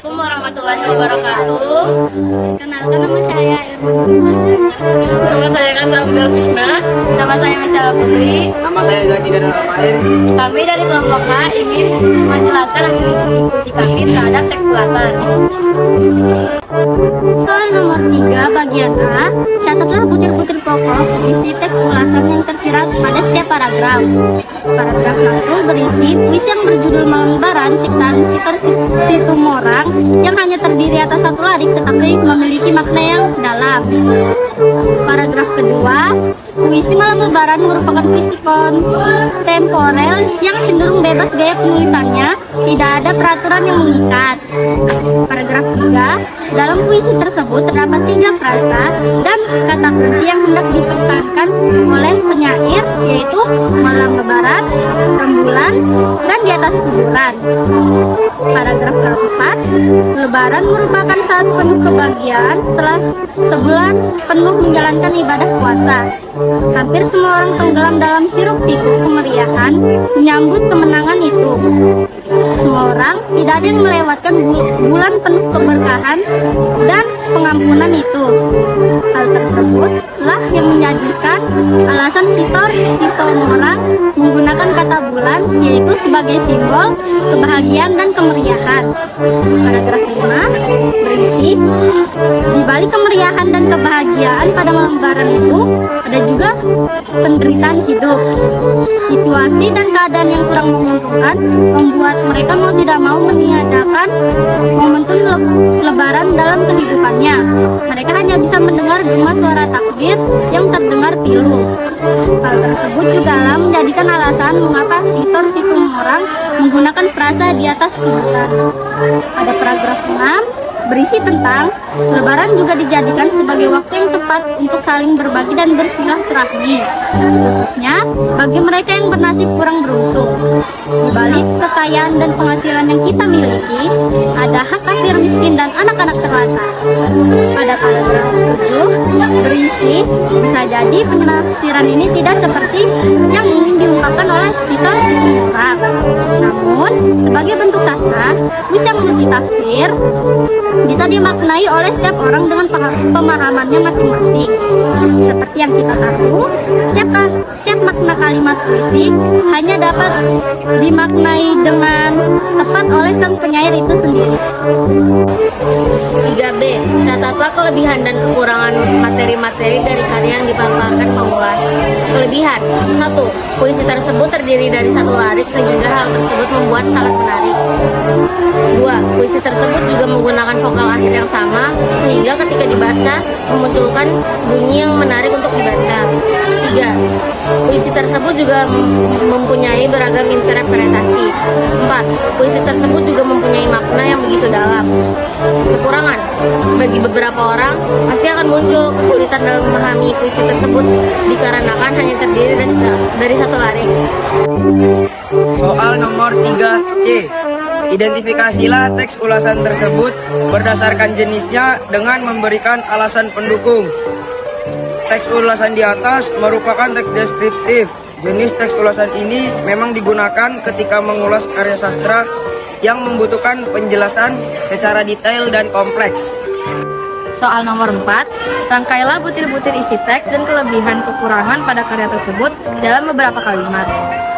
Assalamualaikum warahmatullahi wabarakatuh. Kenalkan, nama saya Irma. Nama saya Kansa Abdul Fishna. Nama saya Michelle Putri. Nama saya Zaki dan Rafael. Kami dari kelompok A ingin menjelaskan hasil diskusi kami terhadap teks ulasan. Soal nomor 3 bagian A, catatlah butir-butir pokok isi teks ulasan yang tersirat pada setiap paragraf. Paragraf 1 berisi puisi yang berjudul Malam Lebaran ciptaan Sitor Situmorang yang hanya terdiri atas satu larik tetapi memiliki makna yang dalam. Paragraf kedua, puisi Malam Lebaran merupakan puisi kontemporer yang cenderung bebas gaya penulisannya, tidak ada peraturan yang mengikat. Paragraf 3, dalam puisi tersebut terdapat 3 frasa dan kata kunci yang hendak ditekankan oleh penyair, yaitu malam lebaran, rembulan, dan di atas kuburan. Paragraf keempat, lebaran merupakan saat penuh kebahagiaan setelah sebulan penuh menjalankan ibadah puasa. Hampir semua orang tenggelam dalam hiruk pikuk kemeriahan menyambut kemenangan itu. Semua orang tidak ada yang melewatkan bulan penuh keberkahan dan pengampunan itu. Hal tersebutlah yang menjadikan alasan Sitomorang menggunakan kata bulan, yaitu sebagai simbol kebahagiaan dan kemeriahan. Paragraf 5 berisi, di balik kemeriahan dan kebahagiaan pada malam lebaran itu ada juga penderitaan hidup. Situasi dan keadaan yang kurang menguntungkan membuat mereka mau tidak mau meniadakan momentum lebaran dalam kehidupannya. Mereka hanya bisa mendengar gema suara takbir yang terdengar pilu. Hal tersebut juga menjadikan alasan mengapa Sitor Situmorang menggunakan frasa di atas kuburan. Pada paragraf 6 berisi tentang lebaran juga dijadikan sebagai waktu yang tepat untuk saling berbagi dan bersilaturahmi, khususnya bagi mereka yang bernasib kurang beruntung. Di balik kekayaan dan penghasilan yang kita miliki, ada hak kafir miskin dan anak-anak terlantar. Pada paragraf 7 berisi, bisa jadi penafsiran ini tidak seperti yang ingin diungkapkan oleh Sitor Situmorang. Namun, sebagai bentuk sastra, puisi yang multitafsir bisa dimaknai oleh setiap orang dengan pemahamannya masing-masing. Seperti yang kita tahu, setiap makna kalimat puisi hanya dapat dimaknai dengan tepat oleh sang penyair itu sendiri. 3B, catatlah kelebihan dan kekurangan materi-materi dari karya yang dipaparkan pengulas. Kelebihan 1. Puisi tersebut terdiri dari satu larik sehingga hal tersebut membuat sangat menarik. 2. Puisi tersebut juga menggunakan vokal akhir yang sama sehingga ketika dibaca memunculkan bunyi yang menarik untuk dibaca. 3. Puisi tersebut juga mempunyai beragam interpretasi. 4. Puisi tersebut juga mempunyai makna yang begitu dalam. Kekurangan, bagi beberapa orang pasti akan muncul kesulitan dalam memahami puisi tersebut dikarenakan hanya terdiri dari satu larik. Soal nomor 3C, identifikasilah teks ulasan tersebut berdasarkan jenisnya dengan memberikan alasan pendukung. Teks ulasan di atas merupakan teks deskriptif. Jenis teks ulasan ini memang digunakan ketika mengulas karya sastra yang membutuhkan penjelasan secara detail dan kompleks. Soal nomor 4, rangkailah butir-butir isi teks dan kelebihan kekurangan pada karya tersebut dalam beberapa kalimat.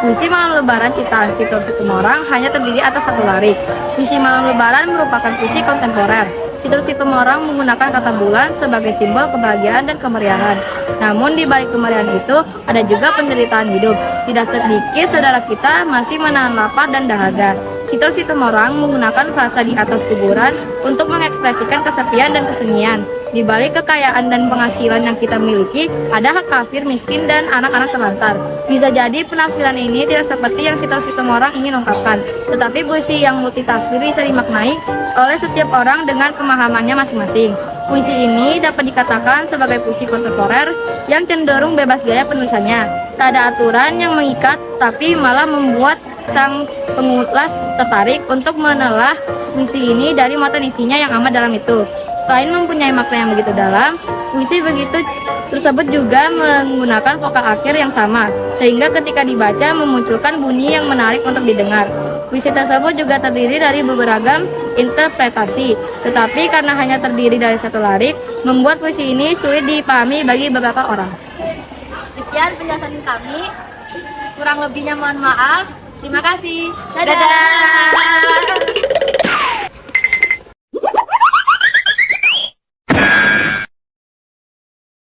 Puisi Malam Lebaran ciptaan Sitor Situmorang hanya terdiri atas satu larik. Puisi Malam Lebaran merupakan puisi kontemporer. Sitor Situmorang menggunakan kata bulan sebagai simbol kebahagiaan dan kemeriahan. Namun di balik kemeriahan itu ada juga penderitaan hidup. Tidak sedikit saudara kita masih menahan lapar dan dahaga. Sitor Situmorang menggunakan frasa di atas kuburan untuk mengekspresikan kesepian dan kesunyian. Di balik kekayaan dan penghasilan yang kita miliki, ada hak kafir, miskin, dan anak-anak terlantar. Bisa jadi penafsiran ini tidak seperti yang Sitor Situmorang ingin ungkapkan, tetapi puisi yang multitafsir bisa dimaknai oleh setiap orang dengan pemahamannya masing-masing. Puisi ini dapat dikatakan sebagai puisi kontemporer yang cenderung bebas gaya penulisannya. Tak ada aturan yang mengikat, tapi malah membuat sang pengulas tertarik untuk menelah puisi ini dari muatan isinya yang amat dalam itu. Selain mempunyai makna yang begitu dalam, puisi tersebut juga menggunakan vokal akhir yang sama, sehingga ketika dibaca memunculkan bunyi yang menarik untuk didengar. Puisi tersebut juga terdiri dari beberapa interpretasi, tetapi karena hanya terdiri dari satu lirik, membuat puisi ini sulit dipahami bagi beberapa orang. Sekian penjelasan kami. Kurang lebihnya mohon maaf. Terima kasih. Dadah.